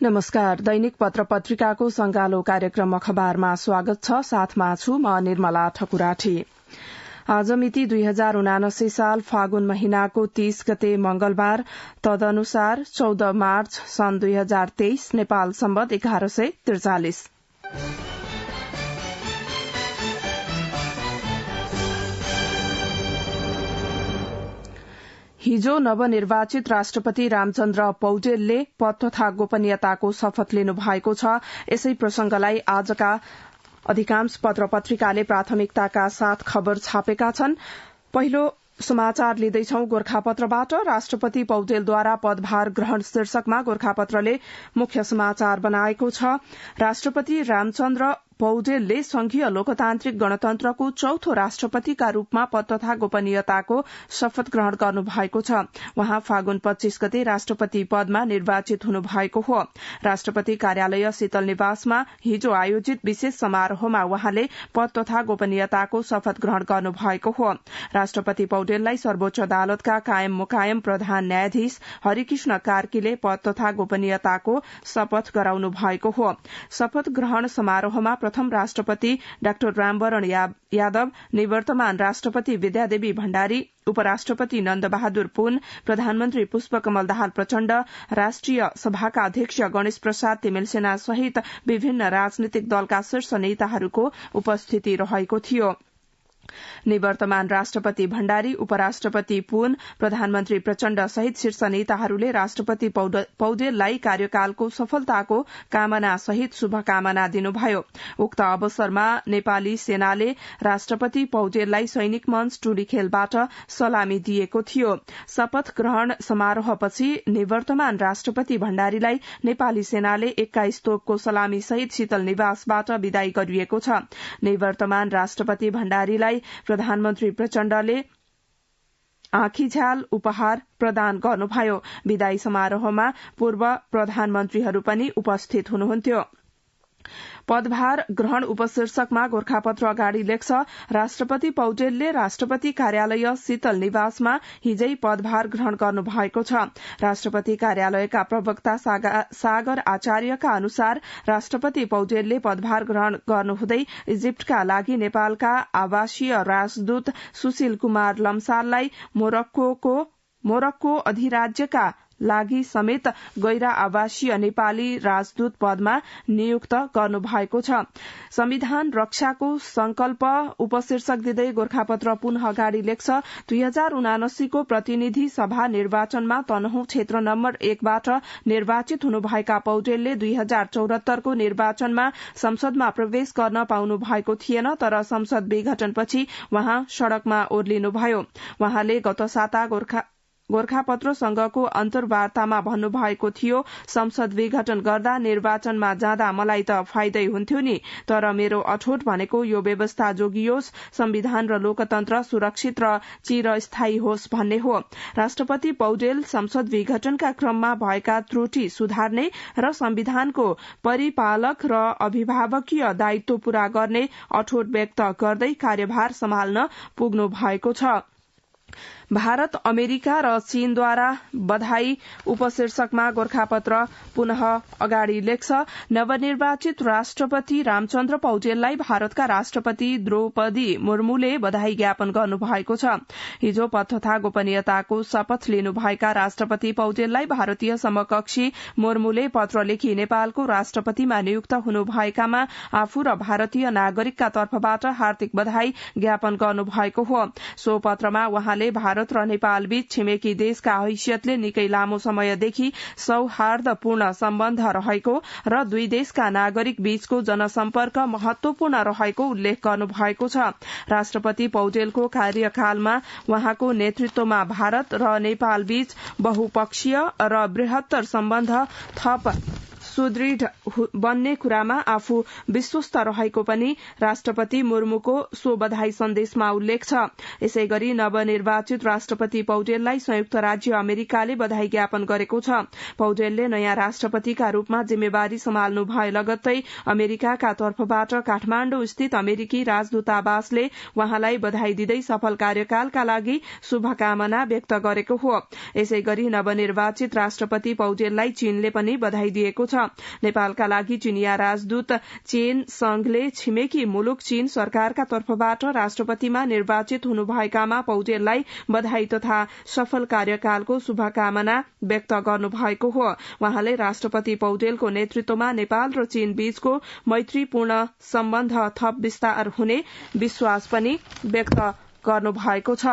नमस्कार। दैनिक पत्र पत्रिकाको संगालो कार्यक्रम अखबारमा स्वागत छ। साथमा छु म निर्मला ठकुराठी। आज मिति 2079 साल फागुन महिनाको 30 गते मंगलबार, तदनुसार 14 मार्च सन् 2023 नेपाल सम्वत 1143। हिजो नवनिर्वाचित राष्ट्रपति रामचन्द्र पौडेलले पद तथा गोपनीयताको शपथ लिनु भएको छ। यसै प्रसंगलाई आजका अधिकांश पत्र पत्रिकाले प्राथमिकताका साथ खबर छापेका छन्। पहिलो समाचार लिँदैछौ गोरखापत्रबाट। राष्ट्रपति पौडेलद्वारा पदभार ग्रहण शीर्षकमा गोरखापत्रले मुख्य समाचार बनाएको छ। राष्ट्रपति रामचन्द्र पौडेलले संघीय लोकतान्त्रिक गणतन्त्रको चौथो राष्ट्रपतिका रूपमा पद तथा गोपनीयताको शपथ ग्रहण गर्नु भएको छ। वहाँ फागुन 25 गते राष्ट्रपति पदमा निर्वाचित हुनु भएको हो। राष्ट्रपति कार्यालय शीतल निवासमा हिजो आयोजित विशेष समारोहमा वहाँले पद तथा गोपनीयताको शपथ ग्रहण गर्नु भएको हो। राष्ट्रपति पौडेललाई सर्वोच्च अदालतका कायम मुकायम प्रधान न्यायाधीश हरिकृष्ण कार्कीले पद तथा गोपनीयताको शपथ गराउनु भएको हो। शपथ ग्रहण समारोहमा प्रथम राष्ट्रपति डाक्टर रामवरण यादव, निवर्तमान राष्ट्रपति विद्यादेवी भण्डारी, उपराष्ट्रपति नन्दबहादुर पुन, प्रधानमन्त्री पुष्पकमल दाहाल प्रचण्ड, राष्ट्रिय सभाका अध्यक्ष गणेश प्रसाद तिमेलसेना सहित विभिन्न राजनीतिक दलका शीर्ष नेताहरूको उपस्थिति रहेको थियो। निवर्तमान राष्ट्रपति भण्डारी, उपराष्ट्रपति पुन, प्रधानमन्त्री प्रचण्ड सहित शीर्ष नेताहरूले राष्ट्रपति पौडेललाई कार्यकालको सफलताको कामना सहित शुभकामना दिनुभयो। उक्त अवसरमा नेपाली सेनाले राष्ट्रपति पौडेललाई सैनिक मंच टुली खेलबाट सलामी दिएको थियो। शपथ ग्रहण समारोहपछि निवर्तमान राष्ट्रपति भण्डारीलाई नेपाली सेनाले 21 तोपको सलामी सहित शीतल निवासबाट विदाई गरिएको छ। निवर्तमान राष्ट्रपति भण्डारीलाई प्रधानमन्त्री प्रचण्डले आँखीझ्याल उपहार प्रदान गर्नुभयो। विदाई समारोहमा पूर्व प्रधानमन्त्रीहरू पनि उपस्थित हुनुहुन्थ्यो। पदभार ग्रहण उपशीर्षकमा गोरखापत्र अगाडि लेख्छ, राष्ट्रपति पौडेलले राष्ट्रपति कार्यालय शीतल निवासमा हिजै पदभार ग्रहण गर्नु भएको छ। राष्ट्रपति कार्यालयका प्रवक्ता सागर आचार्यका अनुसार राष्ट्रपति पौडेलले पदभार ग्रहण गर्नुहुँदै इजिप्टका लागि नेपालका आवासीय राजदूत सुशील कुमार लम्साललाई मोरक्को अधिराज्यका लागि समेत गैर आवासीय नेपाली राजदूत पदमा नियुक्त गर्नु भएको छ। संविधान रक्षाको संकल्प उपशीर्षक दिँदै गोरखापत्र पुनः अगाडि लेख्छ, 2079 को प्रतिनिधि सभा निर्वाचनमा तनहुँ क्षेत्र नम्बर 1 बाट निर्वाचित हुनुभएका पौडेलले 2074 को निर्वाचनमा संसदमा प्रवेश गर्न पाउनु भएको थिएन, तर संसद विघटनपछि वहाँ सड़कमा ओर्लिनुभयो। वहाँले गत साता गोरखापत्रसँगको अन्तर्वार्तामा भन्नुभएको थियो, संसद विघटन गर्दा निर्वाचनमा जाँदा मलाई त फाइदै हुन्थ्यो नि, तर मेरो अठोट भनेको यो व्यवस्था जोगियोस्, संविधान र लोकतन्त्र सुरक्षित र चिरस्थायी होस् भन्ने हो। राष्ट्रपति पौडेल संसद विघटनका क्रममा भएका त्रुटि सुधार्ने र संविधानको परिपालक र अभिभावकीय दायित्व पूरा गर्ने अठोट व्यक्त गर्दै कार्यभार सम्हाल्न पुग्नु भएको छ। भारत, अमेरिका र चीनद्वारा बधाई उपशीर्षकमा गोरखापत्र पुनः अगाडि लेख्छ, नवनिर्वाचित राष्ट्रपति रामचन्द्र पौडेललाई भारतका राष्ट्रपति द्रौपदी मुर्मुले बधाई ज्ञापन गर्नु भएको छ। हिजो पद तथा गोपनीयताको शपथ लिनुभएका राष्ट्रपति पौडेललाई भारतीय समकक्षी मुर्मुले पत्र लेखी नेपालको राष्ट्रपतिमा नियुक्त हुनुभएकामा आफू र भारतीय नागरिकका तर्फबाट हार्दिक बधाई ज्ञापन गर्नु भएको हो। सो पत्रमा वहाँले भारत र नेपाल बीच छिमेकी देशका हैसियतले निकै लामो समयदेखि सौहार्दपूर्ण सम्बन्ध रहेको र दुई देशका नागरिक बीचको जनसम्पर्क महत्वपूर्ण रहेको उल्लेख गर्नु भएको छ। राष्ट्रपति पौडेलको कार्यकालमा वहाँको नेतृत्वमा भारत र नेपाल बीच बहुपक्षीय र बृहत्तर सम्बन्ध थप सुदृढ़ बन्ने कुरामा आफू विश्वस्त रहेको पनि राष्ट्रपति मुर्मुको सो बधाई सन्देशमा उल्लेख छ। यसैगरी नवनिर्वाचित राष्ट्रपति पौडेललाई संयुक्त राज्य अमेरिकाले बधाई ज्ञापन गरेको छ। पौडेलले नयाँ राष्ट्रपतिका रूपमा जिम्मेवारी सम्हाल्नु भए लगत्तै अमेरिकाका तर्फबाट काठमाण्डु स्थित अमेरिकी राजदूतावासले वहाँलाई बधाई दिँदै सफल कार्यकालका लागि शुभकामना व्यक्त गरेको हो। यसैगरी नवनिर्वाचित राष्ट्रपति पौडेललाई चीनले पनि बधाई दिएको छ। नेपालका लागि चीनिया राजदूत चेन संघले छिमेकी मुलुक चीन सरकारका तर्फबाट राष्ट्रपतिमा निर्वाचित हुनुभएकामा पौडेललाई बधाई तथा सफल कार्यकालको शुभकामना व्यक्त गर्नुभएको हो। वहाँले राष्ट्रपति पौडेलको नेतृत्वमा नेपाल र चीन बीचको मैत्रीपूर्ण सम्बन्ध थप विस्तार हुने विश्वास पनि व्यक्त गर्नु भएको छ।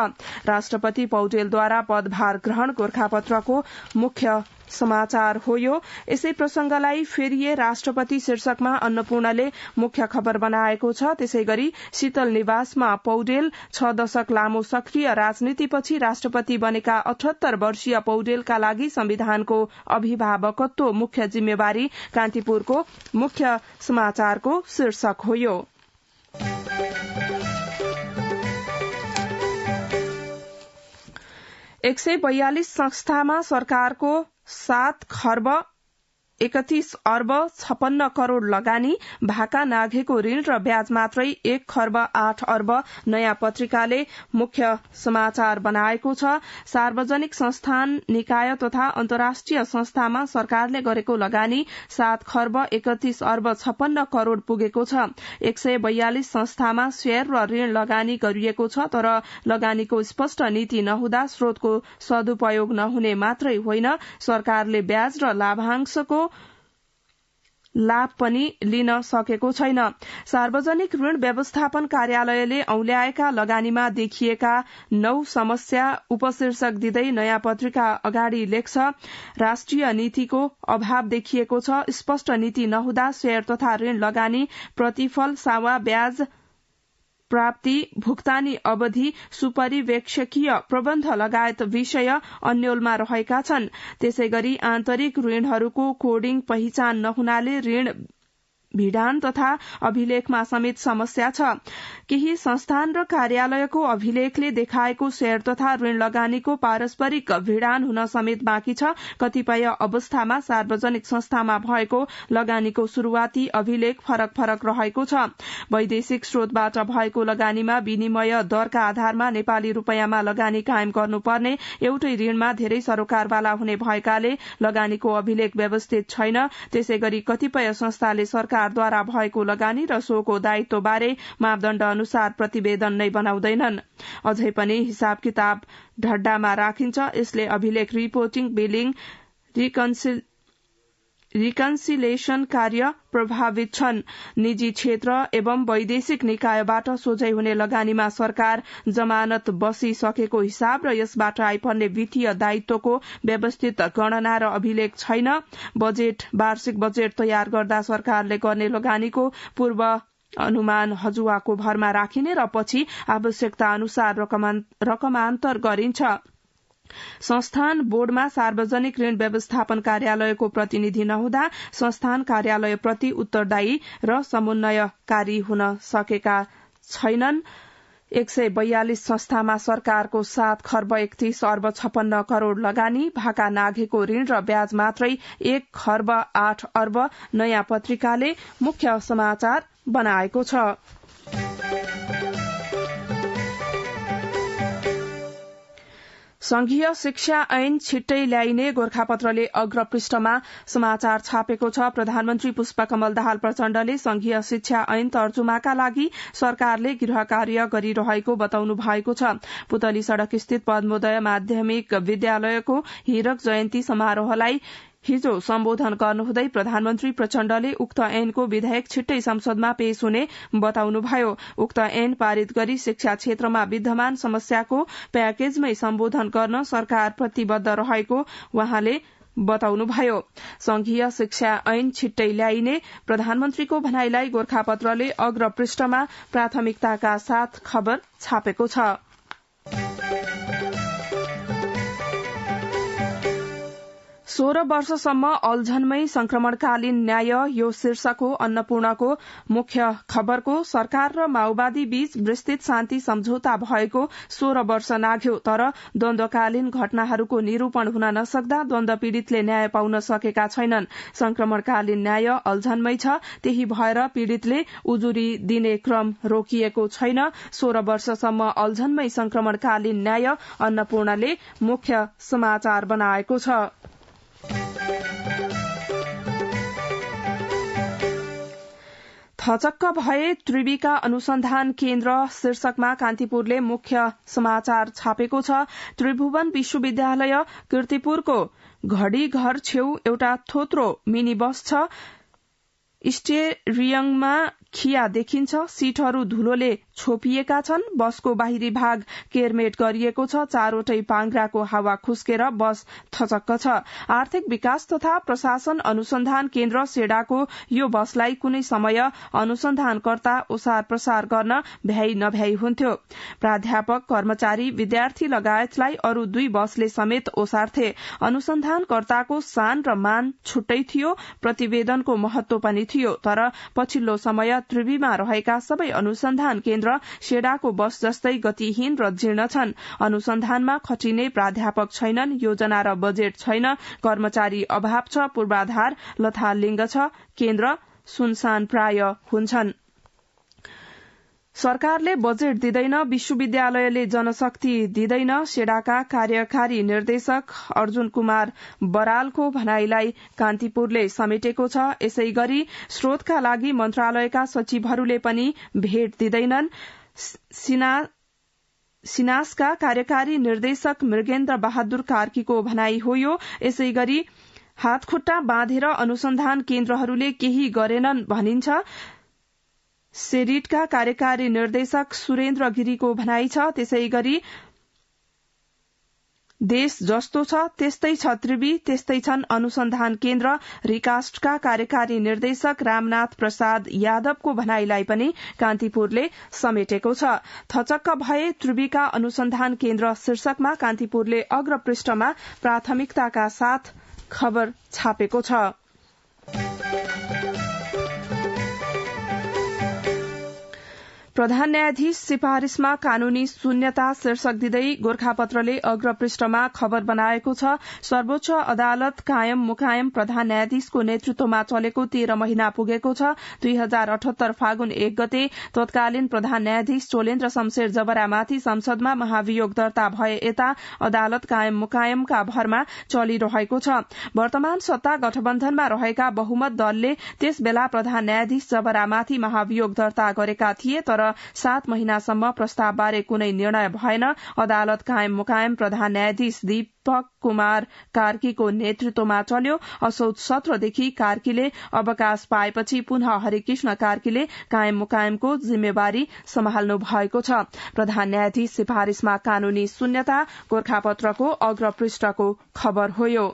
राष्ट्रपति पौडेलद्वारा पदभार ग्रहण गोरखापत्रको मुख्य समाचार हो। यसै प्रसंगलाई फेरिए राष्ट्रपति शीर्षकमा अन्नपूर्णले मुख्य खबर बनाएको छ। त्यसैगरी शीतल निवासमा पौडेल 6 दशक लामो सक्रिय राजनीतिपछि राष्ट्रपति बनेका 78 वर्षीय पौडेलका लागि संविधानको अभिभावकत्व मुख्य जिम्मेवारी कान्तिपुरको मुख्य समाचारको शीर्षक हो। 142 संस्थामा सरकारको 7 खर्ब 31 अर्ब 56 करोड़ लगानी, भाका नाघेको ऋण र ब्याज मात्रै 1 खर्ब 8 अर्ब नयाँ पत्रिकाले मुख्य समाचार बनाएको छ। सार्वजनिक संस्थान निकाय तथा अन्तर्राष्ट्रिय संस्थामा सरकारले गरेको लगानी 7 खर्ब 31 अर्ब 56 करोड़ पुगेको छ। 142 संस्थामा शेयर र ऋण लगानी गरिएको छ, तर लगानीको स्पष्ट नीति नहुँदा स्रोतको सदुपयोग नहुने मात्रै होइन, सरकारले ब्याज र लाभांशको लाभ पनि लिन सकेको छैन। सार्वजनिक ऋण व्यवस्थापन कार्यालयले औल्याएका लगानीमा देखिएका 9 समस्या उपशीर्षक दिँदै नयाँ पत्रिका अगाडि लेख्छ। राष्ट्रिय नीतिको अभाव देखिएको छ। स्पष्ट नीति नहुँदा शेयर तथा ऋण लगानी प्रतिफल, सावा ब्याज प्राप्ति, भुक्तानी अवधि, सुपरिवेक्षकीय प्रबन्ध लगायत विषय अन्यलमा रहेका छन्। त्यसैगरी आन्तरिक ऋणहरूको कोडिङ पहिचान नहुनाले ऋण भिडान तथा अभिलेखमा समेत समस्या छ। केही संस्थान र कार्यालयको अभिलेखले देखाएको शेयर तथा ऋण लगानीको पारस्परिक भिडान हुन समेत बाँकी छ। कतिपय अवस्थामा सार्वजनिक संस्थामा भएको लगानीको शुरूआती अभिलेख फरक फरक रहेको छ। वैदेशिक स्रोतबाट भएको लगानीमा विनिमय दरका आधारमा नेपाली रूपैयाँमा लगानी कायम गर्नुपर्ने, एउटै ऋणमा धेरै सरोकारवाला हुने भएकाले लगानीको अभिलेख व्यवस्थित छैन। त्यसैगरी कतिपय संस्थाले सरकारद्वारा भएको लगानी र सोको दायित्व बारे मापदण्ड अनुसार प्रतिवेदन नै बनाउँदैनन्। अझै पनि हिसाब किताब ढड्डामा राखिन्छ। यसले अभिलेख रिपोर्टिङ, बिलिङ, रिकन्सिलेशन कार्य प्रभावित छन्। निजी क्षेत्र एवं वैदेशिक निकायबाट सोझै हुने लगानीमा सरकार जमानत बसिसकेको हिसाब र यसबाट आइपर्ने वित्तीय दायित्वको व्यवस्थित गणना र अभिलेख छैन। वार्षिक बजेट तयार गर्दा सरकारले गर्ने लगानीको पूर्व अनुमान हजुवाको भरमा राखिने र पछि आवश्यकता अनुसार रकमान्तर गरिन्छ। संस्थान बोर्डमा सार्वजनिक ऋण व्यवस्थापन कार्यालयको प्रतिनिधि नहुँदा संस्थान कार्यालय प्रति उत्तरदायी र समन्वयकारी हुन सकेका छैनन्। 142 संस्थामा सरकारको 7 खर्ब 31 अर्ब 56 करोड़ लगानी, भाका नाघेको ऋण र ब्याज मात्रै 1 खर्ब 8 अर्ब नयाँ पत्रिकाले मुख्य समाचार बनाएको छ। संघीय शिक्षा ऐन छिट्टै ल्याइने गोरखापत्रले अग्रपृष्ठमा समाचार छापेको छ। प्रधानमन्त्री पुष्पकमल दाहाल प्रचण्डले संघीय शिक्षा ऐन तर्जुमाका लागि सरकारले गृह कार्य गरिरहेको बताउनु भएको छ। पुतली सड़क स्थित पद्मोदय माध्यमिक विद्यालयको हीरक जयन्ती समारोहलाई हिजो सम्बोधन गर्नुहुँदै प्रधानमन्त्री प्रचण्डले उक्त ऐनको विधेयक छिट्टै संसदमा पेश हुने बताउनुभयो। उक्त ऐन पारित गरी शिक्षा क्षेत्रमा विद्यमान समस्याको प्याकेजमै सम्बोधन गर्न सरकार प्रतिबद्ध रहेको उहाँले बताउनुभयो। संघीय शिक्षा ऐन छिट्टै ल्याइने प्रधानमन्त्रीको भनाईलाई गोरखापत्रले अग्रपृष्ठमा प्राथमिकताका साथ खबर छापेको छ। 16 वर्षसम्म अल्झनमै संक्रमणकालीन न्याय यो शीर्षक हो अन्नपूर्णको मुख्य खबरको। सरकार र माओवादी बीच विस्तृत शान्ति सम्झौता भएको 16 वर्ष नाघ्यो, तर द्वन्द्वकालीन घटनाहरूको निरूपण हुन नसक्दा द्वन्द्व पीड़ितले न्याय पाउन सकेका छैनन्। संक्रमणकालीन न्याय अल्झनमै छ, त्यही भएर पीड़ितले उजुरी दिने क्रम रोकिएको छैन। 16 वर्षसम्म अल्झनमै संक्रमणकालीन न्याय अन्नपूर्णले मुख्य समाचार बनाएको छ। थचक्क भए त्रिविका अनुसन्धान केन्द्र शीर्षकमा कान्तिपुरले मुख्य समाचार छापेको छ। त्रिभुवन विश्वविद्यालय कीर्तिपुरको घडी घर छेउ एउटा थोत्रो मिनी बस छ। स्टेरियङमा खिया देखिन्छ। सीटहरू धुलोले छोपिएका छन्। बसको बाहिरी भाग केरमेट गरिएको छ। चारवटै पाङ्ग्राको हावा खुस्केर बस थचक्क छ। आर्थिक विकास तथा प्रशासन अनुसन्धान केन्द्र सेडाको यो बसलाई कुनै समय अनुसन्धानकर्ता ओसार प्रसार गर्न भ्याई नभ्याई हुन्थ्यो। प्राध्यापक, कर्मचारी, विद्यार्थी लगायतलाई अरू 2 बसले समेत ओसार्थे। अनुसन्धानकर्ताको सान र मान छुट्टै थियो, प्रतिवेदनको महत्व पनि थियो। तर पछिल्लो समय त्रिवीमा रहेका सबै अनुसन्धान केन्द्र सेडाको बस जस्तै गतिहीन र जीर्ण छन्। अनुसन्धानमा खटिने प्राध्यापक छैनन्। योजना र बजेट छैन। कर्मचारी अभाव छ। पूर्वाधार लथालिङ्ग छ। केन्द्र सुनसान प्राय हुन्छन्। सरकारले बजेट दिँदैन, विश्वविद्यालयले जनशक्ति दिँदैन। सेडाका कार्यकारी निर्देशक अर्जुन कुमार बरालको भनाईलाई कान्तिपुरले समेटेको छ। यसै गरी स्रोतका लागि मन्त्रालयका सचिवहरूले पनि भेट दिँदैनन्। सिनासका कार्यकारी निर्देशक मृगेन्द्र बहादुर कार्कीको भनाई हो यो। यसै गरी हातखुट्टा बाँधेर अनुसन्धान केन्द्रहरूले केही गरेनन् भनिन्छ। सेरिटका कार्यकारी निर्देशक सुरेन्द्र गिरीको भनाई छ। त्यसै गरी देश जस्तो छ त्यस्तै छ त्रिवी, त्यस्तै छन् अनुसन्धान केन्द्र। रिकास्टका कार्यकारी निर्देशक रामनाथ प्रसाद यादवको भनाईलाई पनि कान्तिपुरले समेटेको छ। थचक्क भए त्रिवीका अनुसन्धान केन्द्र शीर्षकमा कान्तिपुरले अग्रपृष्ठमा प्राथमिकताका साथ खबर छापेको छ। प्रधान न्यायाधीश सिफारिशमा कानूनी शून्यता शीर्षक दिँदै गोर्खापत्रले अग्रपृष्ठमा खबर बनाएको छ। सर्वोच्च अदालत कायम मुकायम प्रधान न्यायाधीशको नेतृत्वमा चलेको 13 महिना पुगेको छ। 2078 फागुन 1 गते तत्कालीन प्रधान न्यायाधीश चोलेन्द्र शमशेर जबरामाथि संसदमा महाभियोग दर्ता भए यता अदालत कायम मुकायमका भरमा चलिरहेको छ। वर्तमान सत्ता गठबन्धनमा रहेका बहुमत दलले त्यसबेला प्रधान न्यायाधीश जबरामाथि महाभियोग दर्ता गरेका थिए, तर 7 महिनासम्म प्रस्तावबारे कुनै निर्णय भएन। अदालत कायम मुकायम प्रधान न्यायाधीश दीपक कुमार कार्कीको नेतृत्वमा चल्यो। असोज 17देखि कार्कीले अवकाश पाएपछि पुनः हरिकृष्ण कार्कीले कायम मुकायमको जिम्मेवारी सम्हाल्नु भएको छ। प्रधान न्यायाधीश सिफारिशमा कानूनी शून्यता गोर्खापत्रको अग्रपृष्ठको खबर हो यो।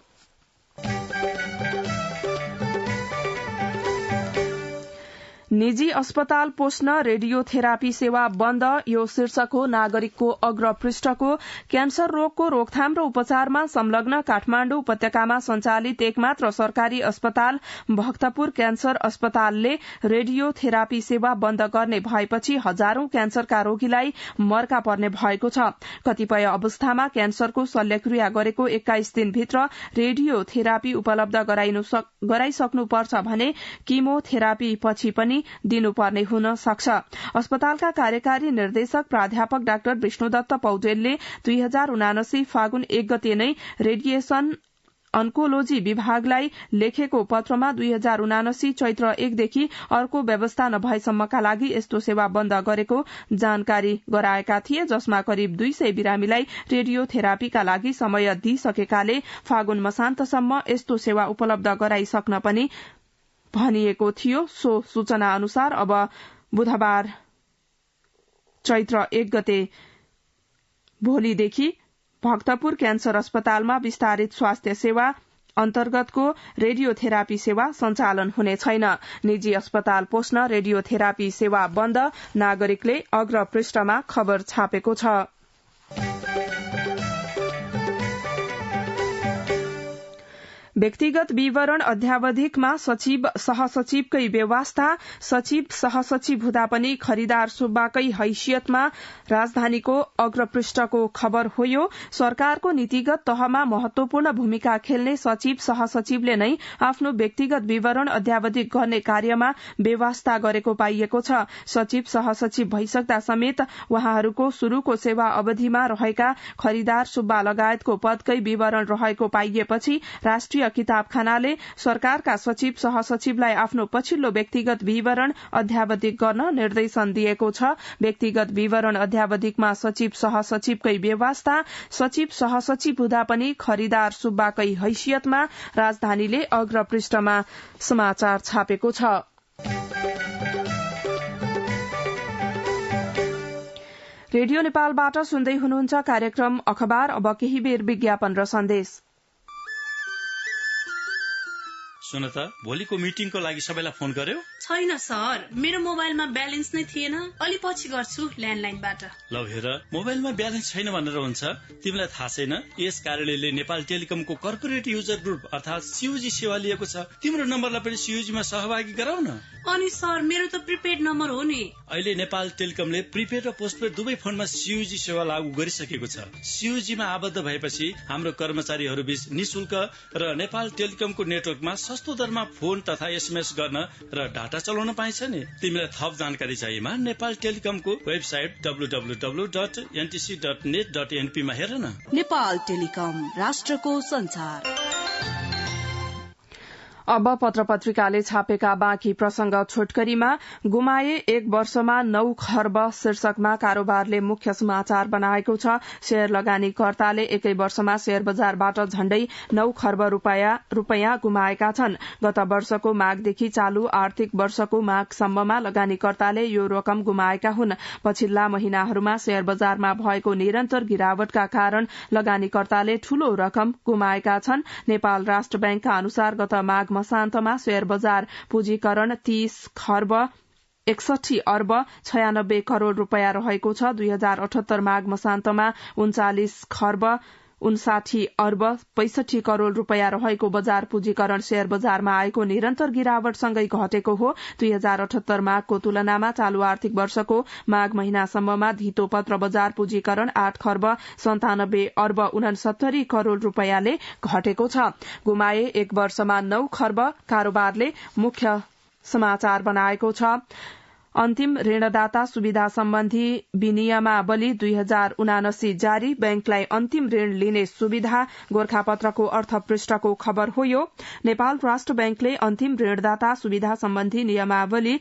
निजी अस्पताल पोस्न रेडियोथेरापी सेवा बन्द, यो शीर्षक हो नागरिकको अग्रपृष्ठको। क्यान्सर रोगको रोकथाम र उपचारमा संलग्न काठमाण्डु उपत्यकामा सञ्चालित एकमात्र सरकारी अस्पताल भक्तपुर क्यान्सर अस्पतालले रेडियोथेरापी सेवा बन्द गर्ने भएपछि हजारौं क्यान्सरका रोगीलाई मर्का पर्ने भएको छ। कतिपय अवस्थामा क्यान्सरको शल्यक्रिया गरेको 21 दिनभित्र रेडियोथेरापी उपलब्ध गराइसक्नुपर्छ भने किमोथेरापी पछि पनि दिनुपर्ने हुन सक्छ। अस्पतालका कार्यकारी निर्देशक प्राध्यापक डाक्टर विष्णुदत्त पौडेलले 2079 फागुन 1 गते नै रेडिएसन अन्कोलोजी विभागलाई लेखेको पत्रमा 2079 चैत्र 1 देखि अर्को व्यवस्था नभएसम्मका लागि यस्तो सेवा बन्द गरेको जानकारी गराएका थिए, जसमा करिब 200 बिरामीलाई रेडियोथेरापीका लागि समय दिइसकेकाले फागुन मसान्तसम्म यस्तो सेवा उपलब्ध गराइसक्न पनि भनिएको थियो। सो सूचना अनुसार अब बुधबार चैत्र 1 गते भोलिदेखि भक्तपुर क्यान्सर अस्पतालमा विस्तारित स्वास्थ्य सेवा अन्तर्गतको रेडियोथेरापी सेवा सञ्चालन हुने छैन। निजी अस्पताल पोस्न रेडियोथेरापी सेवा बन्द, नागरिकले अग्रपृष्ठमा खबर छापेको छ। व्यक्तिगत विवरण अध्यावधिकमा सचिव सहसचिवकै व्यवस्था, सचिव सहसचिव हुँदा पनि खरिदार सुब्बाकै हैसियतमा राजधानीको अग्रपृष्ठको खबर हो यो। सरकारको नीतिगत तहमा महत्वपूर्ण भूमिका खेल्ने सचिव सहसचिवले नै आफ्नो व्यक्तिगत विवरण अध्यावधिक गर्ने कार्यमा व्यवस्था गरेको पाइएको छ। सचिव सहसचिव भइसक्दा समेत उहाँहरूको शुरूको सेवा अवधिमा रहेका खरिदार सुब्बा लगायतको पदकै विवरण रहेको पाइएपछि राष्ट्रिय किताबखानाले सरकारका सचिव सहसचिवलाई आफ्नो पछिल्लो व्यक्तिगत विवरण अध्यावधिक गर्न निर्देशन दिएको छ। व्यक्तिगत विवरण अध्यावधिकमा सचिव सहसचिवकै व्यवस्था। सचिव सहसचिव हुँदा पनि खरिदार सुब्बाकै हैसियतमा, राजधानीले अग्र पृष्ठमा समाचार छापेको छ। रेडियो नेपालबाट सुन्दै हुनुहुन्छ कार्यक्रम अखबार। अब केही बेर विज्ञापन र सन्देश। सुन त, भोलिको मिटिङको लागि सबैलाई फोन गर्यो? छैन सर, मेरो मोबाइलमा ब्यालेन्स नै थिएन। अलि पछि गर्छु ल्यान्डलाइनबाट। ल हेर, मोबाइलमा ब्यालेन्स छैन भनेर हुन्छ? तिमीलाई थाहा छैन यस कार्यालयले नेपाल टेलिकमको कर्पोरेट युजर ग्रुप अर्थात सीयूजी सेवा लिएको छ। तिम्रो नम्बरलाई पनि सीयूजीमा सहभागी गराउन। अनि सर, मेरो त प्रिपेड नम्बर हो नि। अहिले नेपाल टेलिकमले प्रिपेड र पोस्टपेड दुवै फोनमा सीयूजी सेवा लागू गरिसकेको छ। सीयूजीमा आबद्ध भएपछि हाम्रो कर्मचारीहरू बीच निशुल्क र नेपाल टेलिकमको नेटवर्कमा सस्तो दरमा फोन तथा एसएमएस गर्न र डाटा चलाउन पाइन्छ नि। तिमीलाई थप जानकारी चाहिएमा नेपाल टेलिकमको वेबसाइट www.ntc.net.np मा हेर न। नेपाल टेलिकम, राष्ट्रको संचार। अब पत्र पत्रिकाले छापेका बाँकी प्रसंग छोटकरीमा। गुमाए 1 वर्षमा 9 खर्ब शीर्षकमा कारोबारले मुख्य समाचार बनाएको छ। शेयर लगानीकर्ताले एकै वर्षमा शेयर बजारबाट झण्डै 9 खर्ब रूपैयाँ गुमाएका छन्। गत वर्षको माघदेखि चालू आर्थिक वर्षको माघसम्ममा लगानीकर्ताले यो रकम गुमाएका हुन्। पछिल्ला महिनाहरूमा शेयर बजारमा भएको निरन्तर गिरावटका कारण लगानीकर्ताले ठूलो रकम गुमाएका छन्। नेपाल राष्ट्र बैंकका अनुसार गत माघ मसान्तमा शेयर बजार पुँजीकरण 30 खर्ब 61 अर्ब 96 करोड़ रूपैयाँ रहेको छ। 2078 माघ मसान्तमा 39 खर्ब 59 अर्ब 65 करोड़ रूपैयाँ रहेको बजार पुँजीकरण शेयर बजारमा आएको निरन्तर गिरावटसँगै घटेको हो। 2078 माघको तुलनामा चालू आर्थिक वर्षको माघ महिनासम्ममा धितो पत्र बजार पुँजीकरण 8 खर्ब 97 अर्ब 69 करोड़ रूपैयाँले घटेको छ। गुमाए 1 वर्षमा 9 खर्ब कारोबारले मुख्य समाचार बनाएको छ। अन्तिम ऋणदाता सुविधा सम्बन्धी विनियमावली 2079 जारी, बैंकलाई अन्तिम ऋण लिने सुविधा गोरखापत्रको अर्थपृष्ठको खबर हो यो। नेपाल राष्ट्र बैंकले अन्तिम ऋणदाता सुविधा सम्बन्धी नियमावली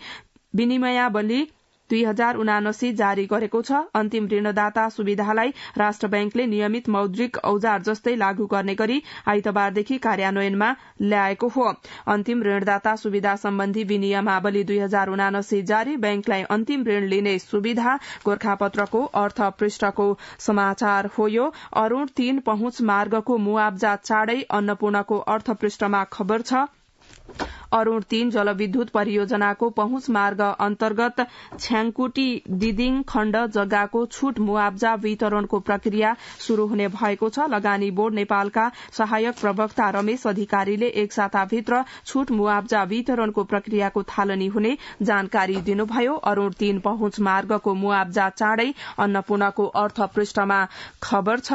विनिमयावली 2079 जारी गरेको छ। अन्तिम ऋणदाता सुविधालाई राष्ट्र बैंकले नियमित मौद्रिक औजार जस्तै लागू गर्ने गरी आइतबारदेखि कार्यान्वयनमा ल्याएको हो। अन्तिम ऋणदाता सुविधा सम्बन्धी विनियमावली 2079 जारी, बैंकलाई अन्तिम ऋण लिने सुविधा गोरखापत्रको अर्थपृष्ठको समाचार हो यो। अरूण 3 पहुँच मार्गको मुआब्जा चाँडै अन्नपूर्णको अर्थपृष्ठमा खबर छ। अरूण 3 जलविद्युत परियोजनाको पहुँच मार्ग अन्तर्गत छ्याङकुटी दिदिङ खण्ड जग्गाको छूट मुआब्जा वितरणको प्रक्रिया शुरू हुने भएको छ। लगानी बोर्ड नेपालका सहायक प्रवक्ता रमेश अधिकारीले 1 साताभित्र छूट मुआब्जा वितरणको प्रक्रियाको थालनी हुने जानकारी दिनुभयो। अरूण 3 पहुँच मार्गको मुआब्जा चाँडै अन्नपूर्णको अर्थपृष्ठमा खबर छ।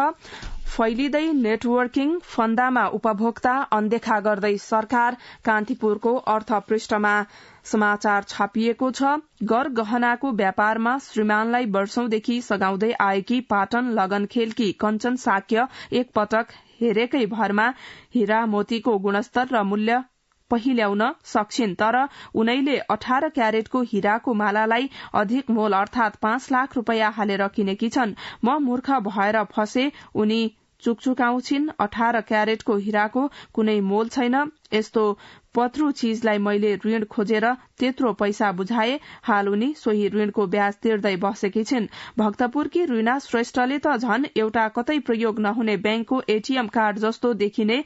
फैलिँदै नेटवर्किङ फन्दामा उपभोक्ता अनदेखा गर्दै सरकार, कान्तिपुरको अर्थपृष्ठमा समाचार छापिएको छ। गरगहनाको व्यापारमा श्रीमानलाई वर्षौंदेखि सघाउँदै आएकी पाटन लगनखेलकी कञ्चन साक्य एक पटक हेरेकै भरमा हीरा मोतीको गुणस्तर र मूल्य पहिल्याउन सक्छिन्, तर उनैले 18 क्यारेटको हीराको मालालाई अधिक मोल अर्थात 5 लाख रूपैयाँ हालेर किनेकी छन्। म मूर्ख भएर फसे, उनी चुकचुकाउँछिन्। 18 क्यारेटको हीराको कुनै मोल छैन। यस्तो पत्रु चीजलाई मैले ऋण खोजेर त्यत्रो पैसा बुझाए। हाल उनी सोही ऋणको ब्याज तिर्दै बसेकी छिन्। भक्तपुरकी रीना श्रेष्ठले त झन एउटा कतै प्रयोग नहुने बैंकको एटीएम कार्ड जस्तो देखिने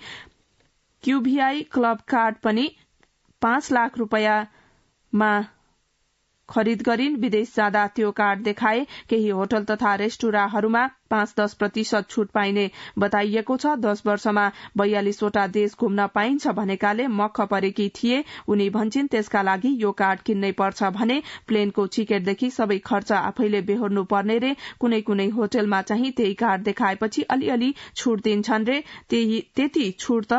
क्यूभीआई क्लब कार्ड पनि 5 लाख रूपैयाँमा खरिद गरिन्। विदेश जाँदा त्यो कार्ड देखाए। केही होटल तथा रेस्टुराँहरूमा 5-10% छूट पाइने बताइएको छ। 10 वर्षमा 42 वटा देश घुम्न पाइन्छ भनेकाले मक्ख परेकी थिए। उनी भन्छन् त्यसका लागि यो कार्ड किन्नै पर्छ भने प्लेनको टिकटदेखि सबै खर्च आफैले बेहोर्नु पर्ने रे। कुनै कुनै होटलमा चाहिँ त्यही कार्ड देखाएपछि अलिअलि छूट दिन्छन् रे। त्यति छूट त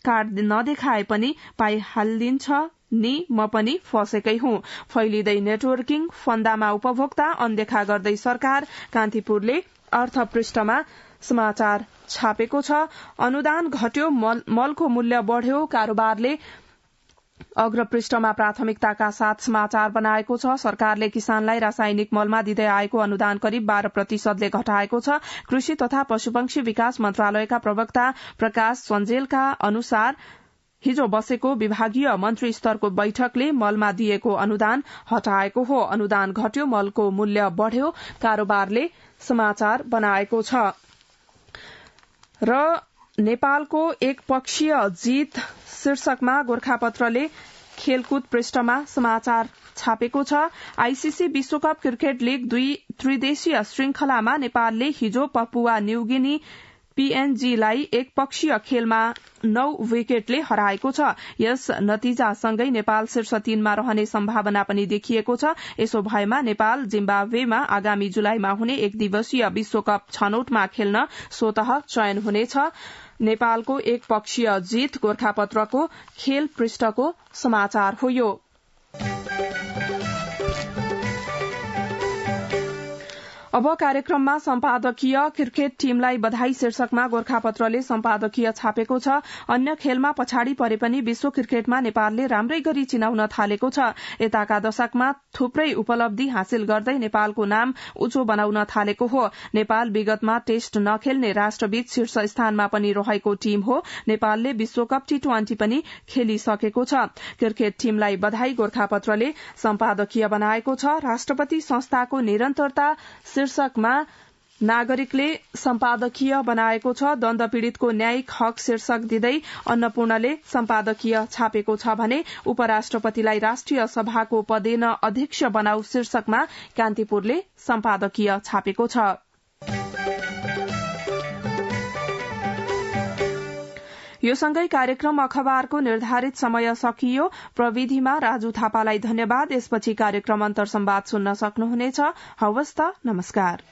कार्ड नदेखाए पनि पाइहालिन्छ नि। म पनि फसेकै हुँ। फैलिँदै नेटवर्किङ फन्दामा उपभोक्ता अनदेखा गर्दै सरकार, कान्तिपुरले अर्थपृष्ठमा समाचार छापेको छ। अनुदान घट्यो, मलको मूल्य बढ़्यो, कारोबारले अग्रपृष्ठमा प्राथमिकताका साथ समाचार बनाएको छ। सरकारले किसानलाई रासायनिक मलमा दिँदै आएको अनुदान करिब 12% घटाएको छ। कृषि तथा पशुपक्षी विकास मन्त्रालयका प्रवक्ता प्रकाश सञ्जेलका अनुसार हिजो बसेको विभागीय मन्त्री स्तरको बैठकले मलमा दिएको अनुदान हटाएको हो। अनुदान घट्यो, मलको मूल्य बढ़्यो, कारोबारले समाचार बनाएको छ। र नेपालको एक पक्षीय जीत शीर्षकमा गोरखापत्रले खेलकुद पृष्ठमा समाचार छापेको छ। आईसीसी विश्वकप क्रिकेट लीग 2 त्रिदेशीय श्रृंखलामा नेपालले हिजो पपुवा न्यूगिनी पीएनजीलाई एक पक्षीय खेलमा 9 विकेटले हराएको छ। यस नतिजासँगै नेपाल शीर्ष 3 मा रहने सम्भावना पनि देखिएको छ। यसो भएमा नेपाल जिम्बाब्वेमा आगामी जुलाईमा हुने एक दिवसीय विश्वकप छनौटमा खेल्न स्वतः चयन हुनेछ। नेपालको एक पक्षीय जीत गोरखापत्रको खेल पृष्ठको समाचार हो यो। अब कार्यक्रममा सम्पादकीय क्रिकेट टीमलाई बधाई शीर्षकमा गोरखापत्रले सम्पादकीय छापेको छ। अन्य खेलमा पछाडि परे पनि विश्व क्रिकेटमा नेपालले राम्रै गरी चिनाउन थालेको छ। यताका दशकमा थुप्रै उपलब्धि हासिल गर्दै नेपालको नाम उच्चो बनाउन थालेको हो। नेपाल विगतमा टेस्ट नखेल्ने राष्ट्रबीच शीर्ष स्थानमा पनि रहेको टीम हो। नेपालले विश्वकप T20 पनि खेलिसकेको छ। क्रिकेट टीमलाई बधाई गोरखापत्रले सम्पादकीय बनाएको छ। राष्ट्रपति संस्थाको निरन्तरता शीर्षकमा नागरिकले सम्पादकीय बनाएको छ। द्वन्द पीड़ितको न्यायिक हक शीर्षक दिँदै अन्नपूर्णले सम्पादकीय छापेको छ भने उपराष्ट्रपतिलाई राष्ट्रिय सभाको पदेन अध्यक्ष बनाऊ शीर्षकमा कान्तिपुरले सम्पादकीय छापेको छ। यो सँगै कार्यक्रम अखबारको निर्धारित समय सकियो। प्रविधिमा राजु थापालाई धन्यवाद। यसपछि कार्यक्रम अन्तर संवाद सुन्न सक्नुहुनेछ। हवस् त, नमस्कार।